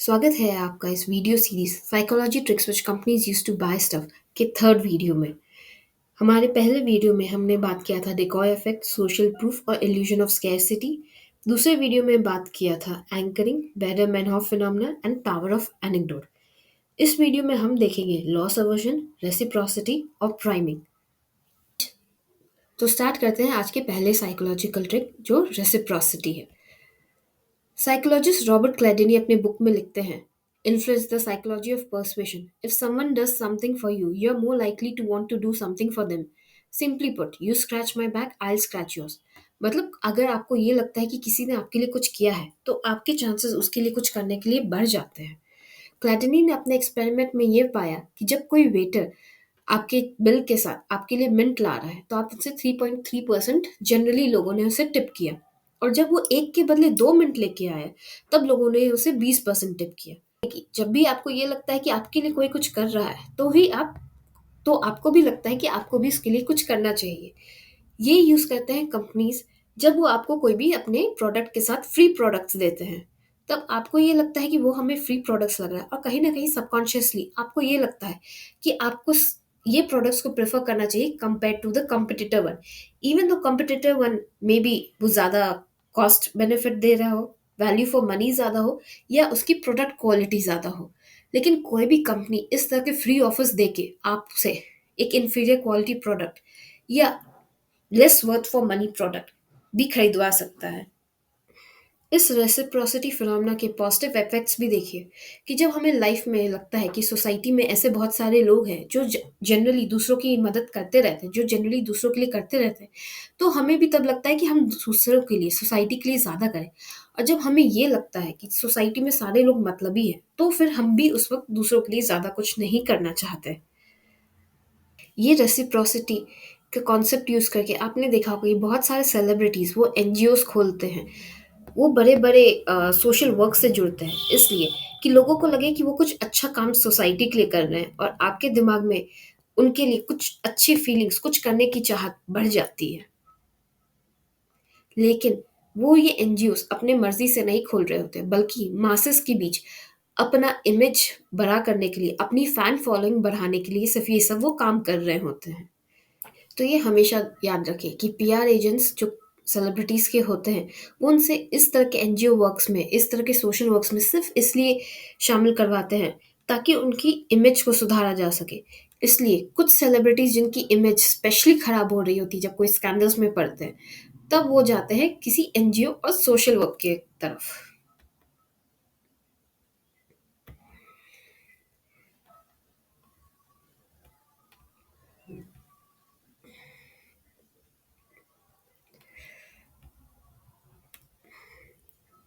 स्वागत है आपका इस video series psychology tricks which companies use to buy stuff के थर्ड वीडियो में। हमारे पहले वीडियो में हमने बात किया था डिकॉय इफेक्ट, सोशल प्रूफ और इल्यूजन ऑफ स्कैरसिटी। दूसरे वीडियो में बात किया था anchoring, Baader Meinhof phenomena and power of anecdote. इस वीडियो में हम देखेंगे लॉस अवर्जन, रेसिप्रोसिटी और प्राइमिंग। तो स्टार्ट करते हैं आज के पहले साइकोलॉजिकल ट्रिक जो रेसिप्रोसिटी है। साइकोलॉजिस्ट रॉबर्ट क्लेडिनी अपने बुक में लिखते हैं, influence the psychology of persuasion. If someone does something for you, you are more likely to want to do something for them. Simply put, you scratch my back, I will scratch yours. मतलब अगर आपको ये लगता है कि किसी ने आपके लिए कुछ किया है तो आपके चांसेस उसके लिए कुछ करने के लिए बढ़ जाते हैं। क्लैटनी ने अपने एक्सपेरिमेंट में ये पाया कि जब कोई वेटर आपके बिल के साथ आपके लिए मिंट ला रहा है तो आप उससे 3.3% जनरली लोगों ने उसे टिप किया, और जब वो एक के बदले 2 मिनट लेके आए तब लोगों ने उसे 20% टिप किया। कि जब भी आपको ये लगता है कि आपके लिए कोई कुछ कर रहा है तो आपको भी लगता है कि आपको भी उसके लिए कुछ करना चाहिए। ये यूज करते हैं कंपनीज जब वो आपको कोई भी अपने प्रोडक्ट के साथ फ्री प्रोडक्ट्स देते हैं। तब आपको ये लगता है कि वो हमें फ्री प्रोडक्ट्स लग रहा है, और कहीं ना कहीं सबकॉन्शियसली आपको ये लगता है कि आपको ये प्रोडक्ट्स को प्रेफर करना चाहिए compare to the competitor one. Even though competitor one maybe वो ज़्यादा कॉस्ट बेनिफिट दे रहा हो, वैल्यू फॉर मनी ज़्यादा हो, या उसकी प्रोडक्ट क्वालिटी ज़्यादा हो। लेकिन कोई भी कंपनी इस तरह के फ्री ऑफर्स दे के आपसे एक इन्फीरियर क्वालिटी प्रोडक्ट या less worth for money product भी खरीदवा सकता है। इस रेसिप्रोसिटी फिनोमेना के पॉजिटिव इफेक्ट्स भी देखिए कि जब हमें लाइफ में लगता है कि सोसाइटी में ऐसे बहुत सारे लोग हैं जो जनरली दूसरों की मदद करते रहते हैं, जो जनरली दूसरों के लिए करते रहते हैं, तो हमें भी तब लगता है कि हम दूसरों के लिए, सोसाइटी के लिए ज़्यादा करें। और जब हमें ये लगता है कि सोसाइटी में सारे लोग मतलबी हैं तो फिर हम भी उस वक्त दूसरों के लिए ज़्यादा कुछ नहीं करना चाहते। ये रेसिप्रोसिटी का कॉन्सेप्ट यूज़ करके आपने देखा होगा कि बहुत सारे सेलिब्रिटीज़ वो एनजीओज खोलते हैं, वो बड़े बड़े सोशल वर्क से जुड़ते हैं इसलिए कि लोगों को लगे कि वो कुछ अच्छा काम सोसाइटी के लिए कर रहे हैं, और आपके दिमाग में उनके लिए कुछ अच्छी फीलिंग्स, कुछ करने की चाहत बढ़ जाती है। लेकिन वो ये एनजीओज अपने मर्जी से नहीं खोल रहे होते, बल्कि मासेस के बीच अपना इमेज बड़ा करने के लिए, अपनी फैन फॉलोइंग बढ़ाने के लिए सिर्फ ये सब वो काम कर रहे होते हैं। तो ये हमेशा याद रखें कि पीआर एजेंट्स जो सेलिब्रिटीज़ के होते हैं वो उनसे इस तरह के एनजीओ वर्क्स में, इस तरह के सोशल वर्क्स में सिर्फ इसलिए शामिल करवाते हैं ताकि उनकी इमेज को सुधारा जा सके। इसलिए कुछ सेलिब्रिटीज़ जिनकी इमेज स्पेशली ख़राब हो रही होती है जब कोई स्कैंडल्स में पड़ते हैं, तब वो जाते हैं किसी एनजीओ और सोशल वर्क के तरफ।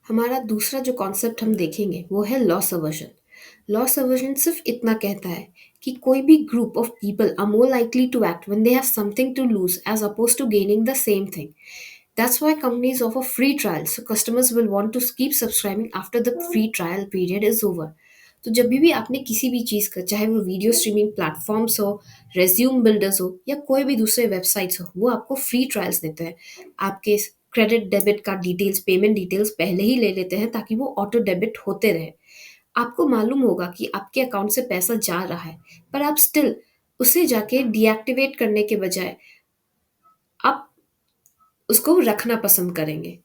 हमारा दूसरा जो कॉन्सेप्ट हम देखेंगे वो है लॉस अवर्जन। लॉस अवर्जन सिर्फ इतना कहता है कि कोई भी group of people are more likely to act when they have something to lose as opposed to gaining the same thing. That's why companies offer free trial, so customers will want to keep subscribing after the free trial period is over. तो जब भी आपने किसी भी चीज़ का, चाहे वो video streaming platforms हो, रेज्यूम बिल्डर्स हो, या कोई भी दूसरे वेबसाइट्स हो, वो आपको फ्री ट्रायल्स देते हैं। आपके credit debit card details, payment details पहले ही ले लेते हैं ताकि वो ऑटो डेबिट होते रहे। आपको मालूम होगा कि आपके अकाउंट से पैसा जा रहा है, पर आप स्टिल उसे जाके डीएक्टिवेट करने के बजाय आप उसको रखना पसंद करेंगे।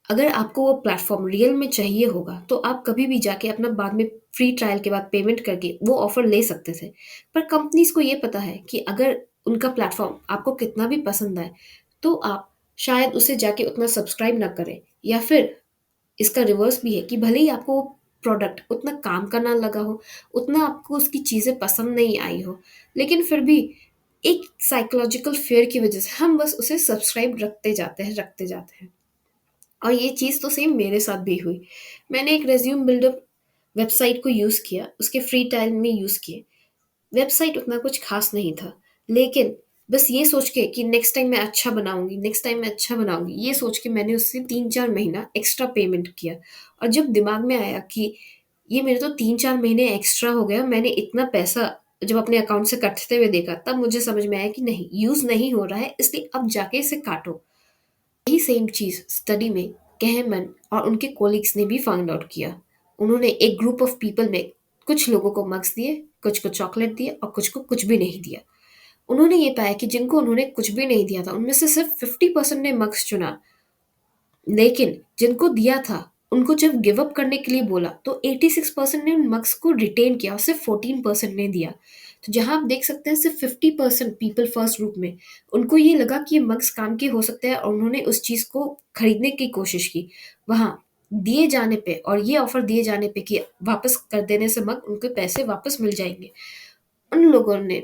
अगर आपको वो प्लेटफ़ॉर्म रियल में चाहिए होगा, तो आप कभी भी जाके अपना बाद में फ्री ट्रायल के बाद पेमेंट करके वो ऑफ़र ले सकते थे। पर कंपनीज़ को ये पता है कि अगर उनका प्लेटफ़ॉर्म आपको कितना भी पसंद आए, तो आप शायद उसे जाके उतना सब्सक्राइब ना करें, या फिर इसका रिवर्स भी है कि भले ही आपको वो प्रोडक्ट उतना काम का ना लगा हो, उतना आपको उसकी चीज़ें पसंद नहीं आई हो, लेकिन फिर भी एक साइकोलॉजिकल फ़ियर की वज़ह से हम बस उसे सब्सक्राइब रखते जाते हैं। और ये चीज़ तो सेम मेरे साथ भी हुई। मैंने एक रिज़्यूम बिल्डर वेबसाइट को यूज़ किया, उसके फ्री ट्रायल में यूज़ किए। वेबसाइट उतना कुछ ख़ास नहीं था, लेकिन बस ये सोच के कि नेक्स्ट टाइम मैं अच्छा बनाऊँगी, नेक्स्ट टाइम मैं अच्छा बनाऊँगी, ये सोच के मैंने उससे 3-4 महीना एक्स्ट्रा पेमेंट किया। और जब दिमाग में आया कि ये मेरे तो 3-4 महीने एक्स्ट्रा हो गया, मैंने इतना पैसा जब अपने अकाउंट से कटते हुए देखा, तब मुझे समझ में आया कि नहीं, यूज़ नहीं हो रहा है, इसलिए अब जाके इसे काटो। यही सेम चीज़ स्टडी में कहमन और उनके कोलीग्स ने भी फाइंड आउट किया। उन्होंने एक ग्रुप ऑफ पीपल में कुछ लोगों को मग्स दिए, कुछ को चॉकलेट दिए और कुछ को कुछ भी नहीं दिया। उन्होंने ये पाया कि जिनको उन्होंने कुछ भी नहीं दिया था उनमें से सिर्फ 50% ने मग्स चुना, लेकिन जिनको दिया था उनको जब गिव अप करने के लिए बोला तो 86% ने उन मग्स को रिटेन किया और सिर्फ 14% ने दिया। तो जहां आप देख सकते हैं सिर्फ 50% पीपल फर्स्ट ग्रुप में उनको ये लगा कि ये मग्स काम के हो सकते हैं और उन्होंने उस चीज को खरीदने की कोशिश की। वहां दिए जाने पे और ये ऑफर दिए जाने पे कि वापस कर देने से मग उनके पैसे वापस मिल जाएंगे, उन लोगों ने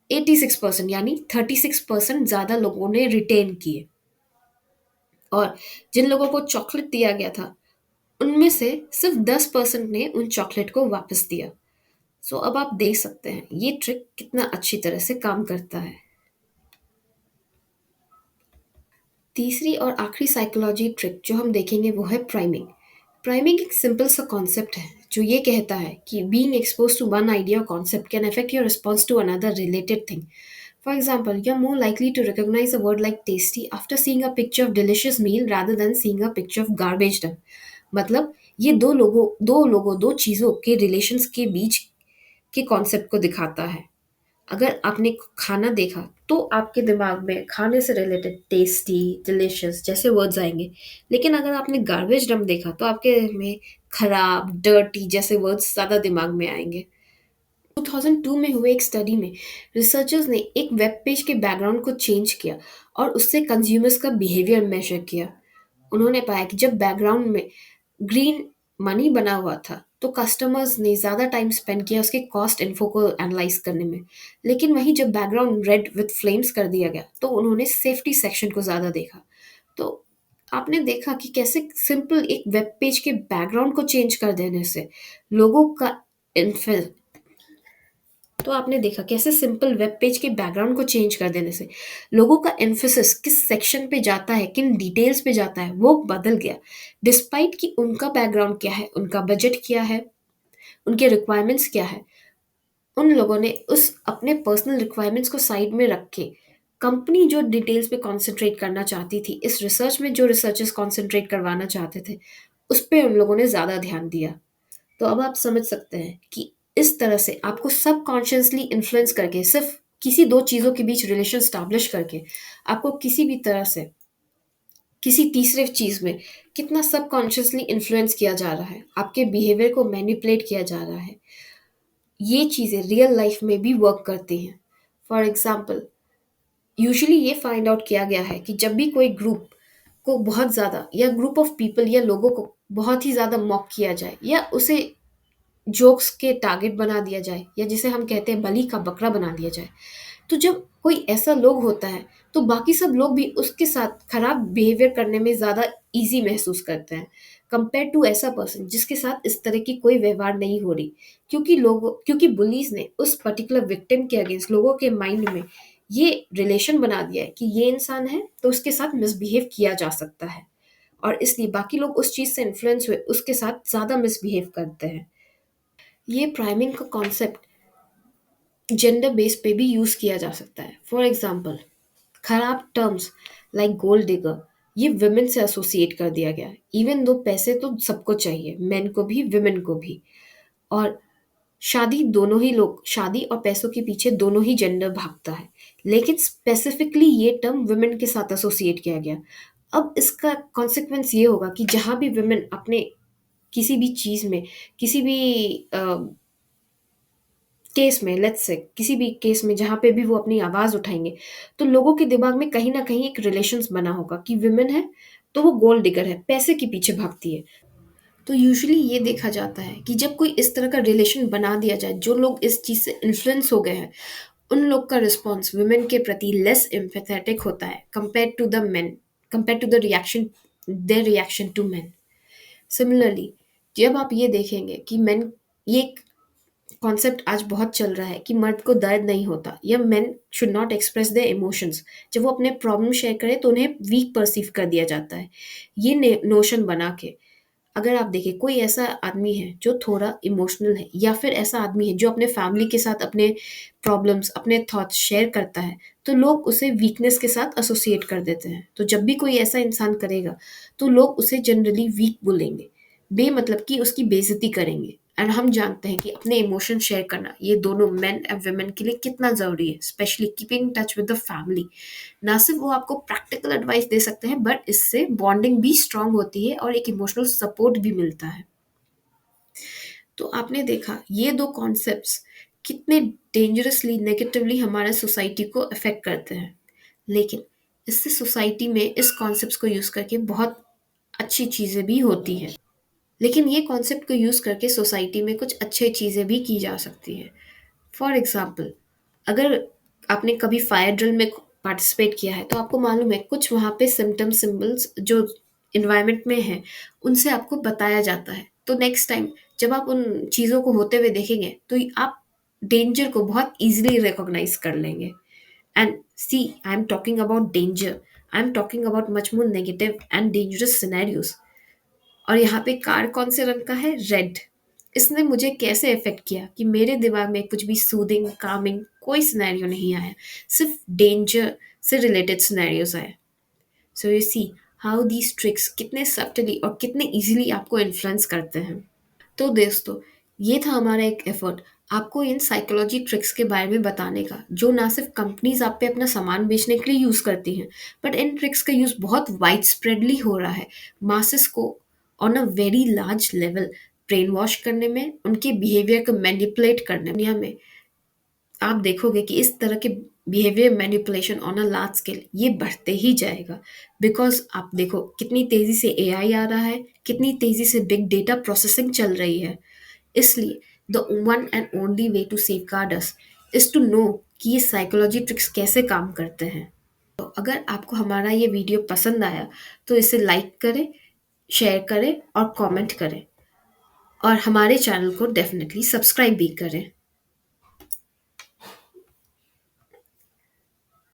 86% यानी 36% ज्यादा लोगों ने रिटेन किए। और जिन लोगों को चॉकलेट दिया गया था उनमें से सिर्फ 10% ने उन चॉकलेट को वापस दिया। सो अब आप देख सकते हैं ये ट्रिक कितना अच्छी तरह से काम करता है। तीसरी और आखिरी साइकोलॉजी ट्रिक जो हम देखेंगे वो है प्राइमिंग। प्राइमिंग एक सिंपल सा कॉन्सेप्ट है जो ये कहता है कि being expose to one idea और concept can affect your response to another related thing. For example, you're more likely to recognize a word like tasty after seeing a picture of delicious meal rather than seeing a picture of garbage dump। मतलब ये दो चीजों के relations के बीच के concept को दिखाता है। अगर आपने खाना देखा तो आपके दिमाग में खाने से रिलेटेड टेस्टी, डिलिशियस जैसे वर्ड्स आएंगे, लेकिन अगर आपने गार्बेज डंप देखा तो आपके में खराब, डर्टी जैसे वर्ड्स ज्यादा दिमाग में आएंगे। 2002 में हुए एक स्टडी में रिसर्चर्स ने एक वेब पेज के बैकग्राउंड को चेंज किया और उससे कंज्यूमर्स का बिहेवियर मेजर किया। उन्होंने पाया कि जब बैकग्राउंड में ग्रीन मनी बना हुआ था तो कस्टमर्स ने ज़्यादा टाइम स्पेंड किया उसके कॉस्ट इन्फो को एनालाइज करने में। लेकिन वहीं जब बैकग्राउंड रेड विथ फ्लेम्स कर दिया गया तो उन्होंने सेफ्टी सेक्शन को ज़्यादा देखा। तो आपने देखा कि कैसे सिंपल एक वेब पेज के बैकग्राउंड को चेंज कर देने से लोगों का तो आपने देखा कैसे सिंपल वेब पेज के बैकग्राउंड को चेंज कर देने से लोगों का एम्फेसिस किस सेक्शन पे जाता है, किन डिटेल्स पे जाता है वो बदल गया। डिस्पाइट कि उनका बैकग्राउंड क्या है, उनका बजट क्या है, उनके रिक्वायरमेंट्स क्या है, उन लोगों ने उस अपने पर्सनल रिक्वायरमेंट्स को साइड में रख के कंपनी जो डिटेल्स पे कंसंट्रेट करना चाहती थी, इस रिसर्च में जो रिसर्चर्स कंसंट्रेट करवाना चाहते थे उस पे उन लोगों ने ज़्यादा ध्यान दिया। तो अब आप समझ सकते हैं कि इस तरह से आपको सबकॉन्शियसली इन्फ्लुएंस करके सिर्फ किसी दो चीज़ों के बीच रिलेशन स्टैब्लिश करके आपको किसी भी तरह से किसी तीसरे चीज़ में कितना सबकॉन्शियसली इन्फ्लुएंस किया जा रहा है, आपके बिहेवियर को मैनिपुलेट किया जा रहा है, ये चीज़ें रियल लाइफ में भी वर्क करती हैं। फॉर एग्जाम्पल, यूजुअली ये फाइंड आउट किया गया है कि जब भी कोई ग्रुप को बहुत ज़्यादा या ग्रुप ऑफ पीपल या लोगों को बहुत ही ज़्यादा मॉक किया जाए या उसे जोक्स के टारगेट बना दिया जाए या जिसे हम कहते हैं बलि का बकरा बना दिया जाए, तो जब कोई ऐसा लोग होता है तो बाकी सब लोग भी उसके साथ खराब बिहेवियर करने में ज़्यादा इजी महसूस करते हैं कंपेयर टू ऐसा पर्सन जिसके साथ इस तरह की कोई व्यवहार नहीं हो रही। क्योंकि बुलीज ने उस पर्टिकुलर विक्टिम के अगेंस्ट लोगों के माइंड में ये रिलेशन बना दिया है कि ये इंसान है तो उसके साथ मिसबिहेव किया जा सकता है, और इसलिए बाकी लोग उस चीज़ से इन्फ्लुएंस हुए उसके साथ ज़्यादा मिसबिहेव करते हैं। ये प्राइमिंग का कॉन्सेप्ट जेंडर बेस पे भी यूज किया जा सकता है। फॉर एग्जाम्पल, खराब टर्म्स लाइक गोल्ड डिगर ये विमेन से एसोसिएट कर दिया गया, इवन दो पैसे तो सबको चाहिए, मेन को भी विमेन को भी। और शादी और पैसों के पीछे दोनों ही जेंडर भागता है, लेकिन स्पेसिफिकली ये टर्म विमेन के साथ एसोसिएट किया गया। अब इसका कॉन्सिक्वेंस ये होगा कि जहां भी विमेन अपने किसी भी चीज में किसी भी केस में, लेट्स से किसी भी केस में जहाँ पे भी वो अपनी आवाज़ उठाएँगे, तो लोगों के दिमाग में कहीं न कहीं एक रिलेशंस बना होगा कि विमेन है, तो वो गोल्ड डिगर है, पैसे के पीछे भागती है। तो यूजुअली ये देखा जाता है कि जब कोई इस तरह का रिलेशन बना दिया जाए, जो लोग इस चीज़ से इन्फ्लुएंस हो गए हैं, उन लोग का रिस्पॉन्स वुमेन के प्रति लेस एम्पैथेटिक होता है compared to the reaction their reaction to men. Similarly, जब आप ये देखेंगे कि मेन ये कॉन्सेप्ट आज बहुत चल रहा है कि मर्द को दर्द नहीं होता या main should not express their emotions, जब वो अपने प्रॉब्लम शेयर करें तो उन्हें वीक परसीव कर दिया जाता है। ये नोशन बना के अगर आप देखें कोई ऐसा आदमी है जो थोड़ा इमोशनल है या फिर ऐसा आदमी है जो अपने फैमिली के साथ अपने प्रॉब्लम्स अपने थॉट्स शेयर करता है, तो लोग उसे वीकनेस के साथ एसोसिएट कर देते हैं। तो जब भी कोई ऐसा इंसान करेगा तो लोग उसे जनरली वीक बोलेंगे। बेमतलब की उसकी बेइज्जती करेंगे। एंड हम जानते हैं कि अपने इमोशन शेयर करना ये दोनों मेन एंड वुमेन के लिए कितना ज़रूरी है, specially keeping touch with the family. ना सिर्फ वो आपको प्रैक्टिकल एडवाइस दे सकते हैं, बट इससे बॉन्डिंग भी स्ट्रांग होती है और एक इमोशनल सपोर्ट भी मिलता है। तो आपने देखा ये दो कॉन्सेप्ट्स कितने डेंजरसली नेगेटिवली हमारे सोसाइटी को अफेक्ट करते हैं, लेकिन इससे सोसाइटी में इस कॉन्सेप्ट्स को यूज़ करके बहुत अच्छी चीज़ें भी होती हैं। लेकिन ये कॉन्सेप्ट को यूज़ करके सोसाइटी में कुछ अच्छी चीज़ें भी की जा सकती हैं। फॉर एग्ज़ाम्पल, अगर आपने कभी फायर ड्रिल में पार्टिसिपेट किया है तो आपको मालूम है कुछ वहाँ पे सिम्टम सिंबल्स जो इन्वायरमेंट में है उनसे आपको बताया जाता है। तो नेक्स्ट टाइम जब आप उन चीज़ों को होते हुए देखेंगे तो आप डेंजर को बहुत ईजिली रिकॉग्नाइज कर लेंगे। And see, I am talking about danger, I am talking about much more negative and dangerous scenarios. और यहाँ पे कार कौन से रंग का है? रेड। इसने मुझे कैसे इफ़ेक्ट किया कि मेरे दिमाग में कुछ भी सूदिंग, कामिंग कोई सिनेरियो नहीं आया, सिर्फ डेंजर से रिलेटेड सिनेरियोज आए। So you see how these tricks कितने सब्टली और कितने इजीली आपको इन्फ्लुएंस करते हैं। तो दोस्तों, ये था हमारा एक एफर्ट आपको इन साइकोलॉजी ट्रिक्स के बारे में बताने का, जो ना सिर्फ कंपनीज आप पे अपना सामान बेचने के लिए यूज़ करती हैं, बट इन ट्रिक्स का यूज़ बहुत वाइड स्प्रेडली हो रहा है मासेस को on a very large level brain wash करने में, उनके बिहेवियर को मैनिपुलेट करने में। दुनिया में आप देखोगे कि इस तरह के behaviour manipulation on a large scale ये बढ़ते ही जाएगा। बिकॉज आप देखो कितनी तेज़ी से एआई आ रहा है, कितनी तेज़ी से बिग डेटा प्रोसेसिंग चल रही है। इसलिए the one and only way to safeguard us is to know कि ये साइकोलॉजी ट्रिक्स कैसे काम करते हैं। तो अगर आपको हमारा ये वीडियो पसंद आया तो इसे लाइक करें, शेयर करें और कमेंट करें, और हमारे चैनल को डेफिनेटली सब्सक्राइब भी करें।